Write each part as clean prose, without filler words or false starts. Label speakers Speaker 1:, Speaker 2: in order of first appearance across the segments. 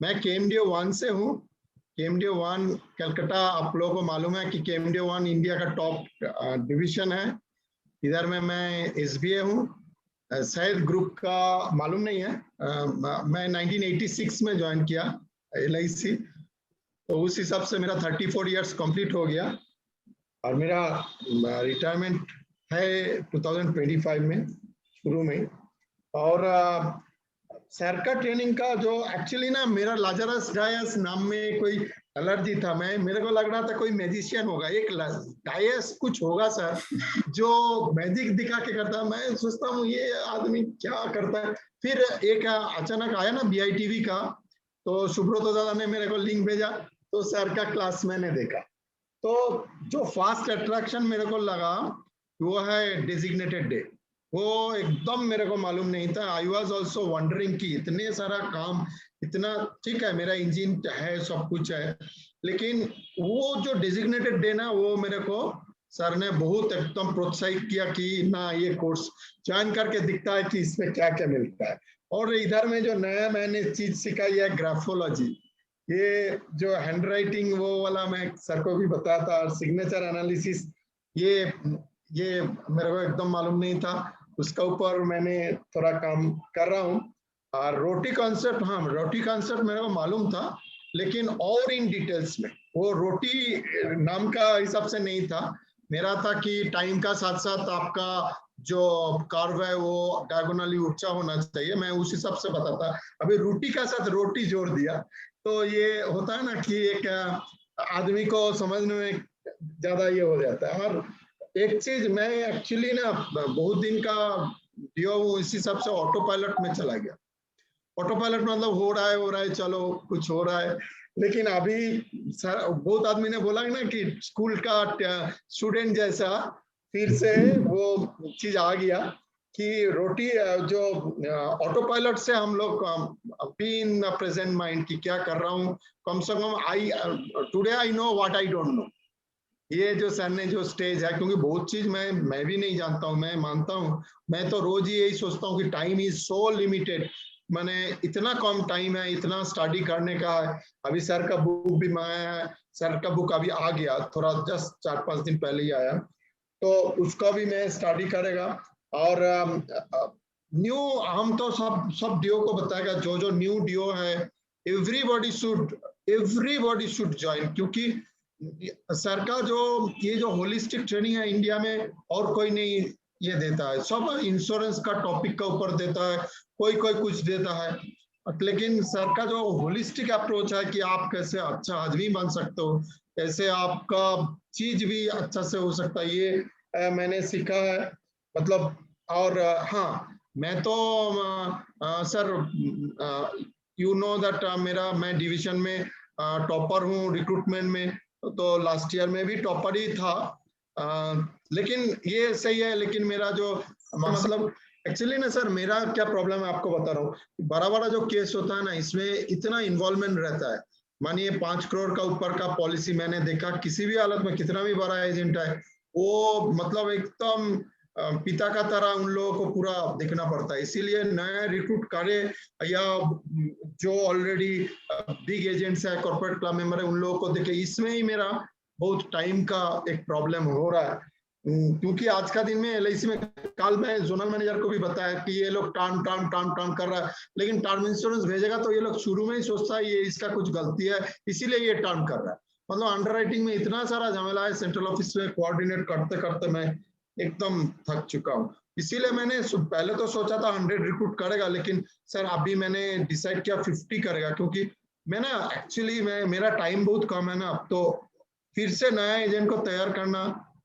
Speaker 1: मैं केएमडीओ 1 से हूँ। केएमडीओ 1 कलकत्ता, आप लोगों को मालूम है कि केएमडीओ 1 इंडिया का टॉप डिवीजन है। इधर में मैं एसबीए हूँ, शायद ग्रुप का मालूम नहीं है। मैं 1986 में ज्वाइन किया LIC, तो उस हिसाब से मेरा 34 इयर्स कंप्लीट हो गया और मेरा रिटायरमेंट है 2025 में शुरू में। और सर का ट्रेनिंग का जो एक्चुअली ना, मेरा लाजरस डायस नाम में कोई एलर्जी था। मेरे को लग रहा था कोई मैजिशियन होगा, एक डायस कुछ होगा सर जो मैजिक दिखा के करता। मैं सोचता हूँ ये आदमी क्या करता है। फिर एक अचानक आया ना BITV का, तो सुब्रतो दादा ने मेरे को लिंक भेजा, तो सर का क्लास मैंने देखा। तो जो फास्ट अट्रैक्शन मेरे को लगा वो है डेजिग्नेटेड डे। वो एकदम मेरे को मालूम नहीं था। आई वॉज ऑल्सो वंडरिंग कि इतने सारा काम, इतना ठीक है, मेरा इंजन है, सब कुछ है, लेकिन वो जो डेजिग्नेटेड डे ना, वो मेरे को सर ने बहुत एकदम प्रोत्साहित किया कि ना, ये कोर्स ज्वाइन करके दिखता है कि इसमें क्या क्या मिलता है। और इधर में जो नया मैंने चीज सिखाई है ग्राफोलॉजी, ये जो हैंड राइटिंग वो वाला मैं सर को भी बताया था, और सिग्नेचर एनालिसिस, ये मेरे को एकदम मालूम नहीं था। उसका ऊपर मैंने थोड़ा काम कर रहा हूँ। और रोटी कॉन्सेप्ट, हाँ रोटी कॉन्सेप्ट मेरे को मालूम था, लेकिन और इन डिटेल्स में वो रोटी नाम का हिसाब से नहीं था। मेरा था कि टाइम का साथ साथ आपका जो कर्व है वो डायगोनली ऊंचा होना चाहिए, मैं उस हिसाब से बताता। अभी रोटी का साथ रोटी जोड़ दिया, तो ये होता है ना कि एक आदमी को समझने में ज्यादा ये हो जाता है। और एक चीज, मैं एक्चुअली ना बहुत दिन का दियो हूँ, इस हिसाब से ऑटो पायलट में चला गया। ऑटो पायलट मतलब हो रहा है, चलो कुछ हो रहा है। लेकिन अभी बहुत आदमी ने बोला ना कि स्कूल का स्टूडेंट जैसा फिर से वो चीज आ गया कि रोटी जो ऑटो पायलट से हम लोग बी इन प्रेजेंट माइंड की क्या कर रहा हूँ, कम से कम today I know what I don't know. ये जो सर ने जो स्टेज है, क्योंकि बहुत चीज मैं भी नहीं जानता हूँ, मैं मानता हूँ। मैं तो रोज ही यही सोचता हूँ कि टाइम इज सो लिमिटेड, मैंने इतना कम टाइम है, इतना स्टडी करने का है। अभी सर का बुक भी मंगाया है, सर का बुक अभी आ गया, थोड़ा जस्ट 4-5 दिन पहले ही आया, तो उसका भी मैं स्टडी करेगा। और न्यू, हम तो सब डिओ को बताएगा, जो जो न्यू डिओ है, एवरीबॉडी शुड ज्वाइन, क्योंकि सर का जो ये जो होलिस्टिक ट्रेनिंग है इंडिया में और कोई नहीं ये देता है। सब इंश्योरेंस का टॉपिक का ऊपर देता है, कोई कुछ देता है, लेकिन सर का जो होलिस्टिक अप्रोच है कि आप कैसे अच्छा आदमी बन सकते हो, कैसे आपका चीज भी अच्छा से हो सकता है, ये मैंने सीखा है। मतलब, और हाँ, मैं तो सर यू नो दैट मैं डिवीजन में टॉपर हूँ रिक्रूटमेंट में, तो लास्ट ईयर में भी टॉपर ही था। लेकिन ये सही है, लेकिन मेरा जो मतलब एक्चुअली ना सर, मेरा क्या प्रॉब्लम है आपको बता रहा हूँ। बड़ा बड़ा जो केस होता है ना, इसमें इतना इन्वॉल्वमेंट रहता है। मानिए 5 करोड़ का ऊपर का पॉलिसी, मैंने देखा किसी भी हालत में, कितना भी बड़ा एजेंट है, वो मतलब एकदम पिता का तरह उन लोगों को पूरा देखना पड़ता है। इसीलिए नया रिक्रूट करे या जो ऑलरेडी बिग एजेंट्स है, कॉर्पोरेट क्लब मेंबर है, उन लोगों को देखे, इसमें ही मेरा बहुत टाइम का एक प्रॉब्लम हो रहा है। क्योंकि आज का दिन में LIC में, कल मैं जोनल मैनेजर को भी बताया कि ये लोग टर्म कर रहा है, लेकिन टर्म इंश्योरेंस भेजेगा तो ये लोग शुरू में ही सोचता है ये इसका कुछ गलती है, इसीलिए ये टर्म कर रहा है। मतलब अंडर राइटिंग में इतना सारा झमेला है, सेंट्रल ऑफिस में कोऑर्डिनेट करते करते मैं एकदम थक चुका हूँ। इसीलिए मैंने पहले तो सोचा था 100 रिक्रूट करेगा, लेकिन सर अभी मैंने डिसाइड किया 50 करेगा, क्योंकि मैं ना एक्चुअली मेरा टाइम बहुत कम है ना, अब तो फिर से नया एजेंट को तैयार करना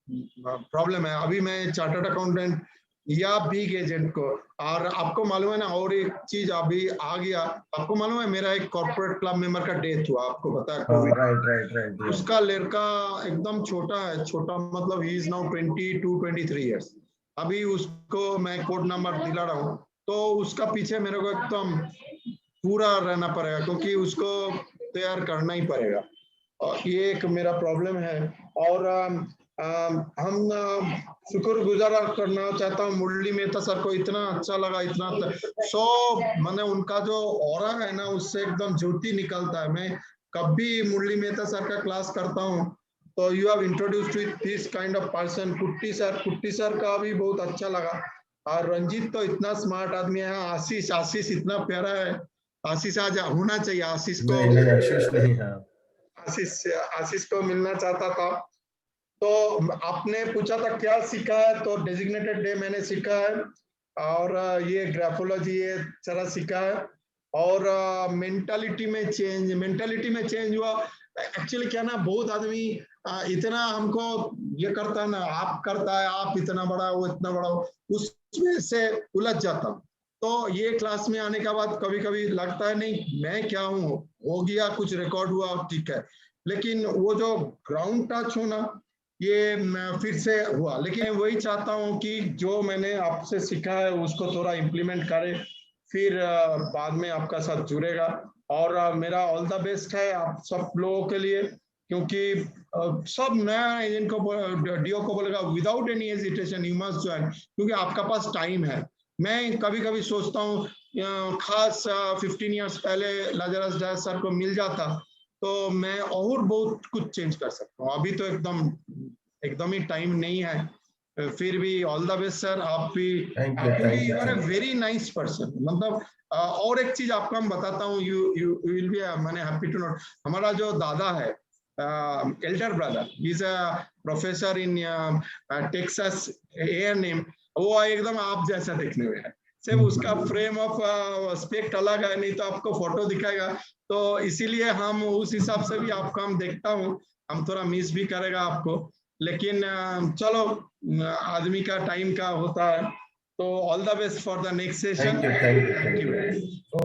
Speaker 1: प्रॉब्लम है। अभी मैं चार्टर्ड अकाउंटेंट या बिग एजेंट को, और आपको मालूम है ना, और एक चीज अभी आ गया, आपको मालूम है मेरा एक कॉर्पोरेट क्लब मेंबर का डेथ हुआ, आपको पता है?
Speaker 2: राइट।
Speaker 1: उसका लड़का एकदम छोटा है, छोटा मतलब ही इज नाउ 22-23 इयर्स। अभी उसको मैं कोड नंबर दिला रहा हूँ, तो उसका पीछे मेरे को एकदम पूरा रहना पड़ेगा, क्योंकि उसको तैयार करना ही पड़ेगा। और ये एक मेरा प्रॉब्लम है। और हम शुक्रगुजार करना चाहता हूँ मुरली मेहता सर को, इतना अच्छा लगा, इतना सो मैंने उनका जो ऑरा है ना उससे एकदम ज्योति निकलता है। मैं कभी मुरली मेहता सर का क्लास करता हूँ तो you have introduced with this kind of person. कुट्टी सर का भी बहुत अच्छा लगा। और रंजीत तो इतना स्मार्ट आदमी है। आशीष आशीष इतना प्यारा है। आशीष आज होना चाहिए, आशीष को
Speaker 2: नहीं नहीं आशीष नहीं है।
Speaker 1: आशीष आशीष को मिलना चाहता था। तो आपने पूछा था क्या सीखा है, तो डेजिग्नेटेड डे मैंने सीखा है, और ये ग्राफोलॉजी ये सारा सीखा है। और मेंटालिटी में चेंज हुआ। एक्चुअली क्या ना, बहुत आदमी इतना हमको ये करता है ना, आप करता है, आप इतना बड़ा वो इतना बड़ा, उसमें से उलझ जाता हूँ। तो ये क्लास में आने के बाद कभी कभी लगता है नहीं मैं क्या हूँ, हो गया कुछ रिकॉर्ड हुआ ठीक है, लेकिन वो जो ग्राउंड टच हो ना ये फिर से हुआ। लेकिन वही चाहता हूँ कि जो मैंने आपसे सीखा है उसको थोड़ा इम्प्लीमेंट करे, फिर बाद में आपका साथ जुड़ेगा। और मेरा ऑल द बेस्ट है आप सब लोगों के लिए, क्योंकि सब नया एजेंट को डीओ को बोलेगा without any hesitation you must join, क्योंकि आपका पास टाइम है। मैं कभी कभी सोचता हूँ खास 15 इयर्स पहले लाजरस डायस सर को मिल जाता तो मैं और बहुत कुछ चेंज कर सकता हूँ। अभी तो एकदम ही टाइम नहीं है। फिर भी ऑल द बेस्ट सर। आप भी
Speaker 2: थैंक यू
Speaker 1: क्योंकि
Speaker 2: thank you
Speaker 1: you are a
Speaker 2: thank you.
Speaker 1: Very nice person. मतलब और एक चीज आपको हम बताता हूँ, यू यू विल बी मैंने हैप्पी टू नोट, हमारा जो दादा है elder brother is a professor in Texas A&M। वो एकदम आप जैसा दिखने में है, सिर्फ उसका फ्रेम ऑफ स्पेक्ट अलग है, नहीं तो आपको फोटो दिखाएगा। तो इसीलिए हम उस हिसाब से भी आपको हम देखता हूँ, हम थोड़ा मिस भी करेगा आपको, लेकिन चलो आदमी का टाइम का होता है। तो all the best for the next session.
Speaker 2: Thank you thank you
Speaker 1: thank
Speaker 2: thank
Speaker 1: you
Speaker 2: you.
Speaker 1: Very much.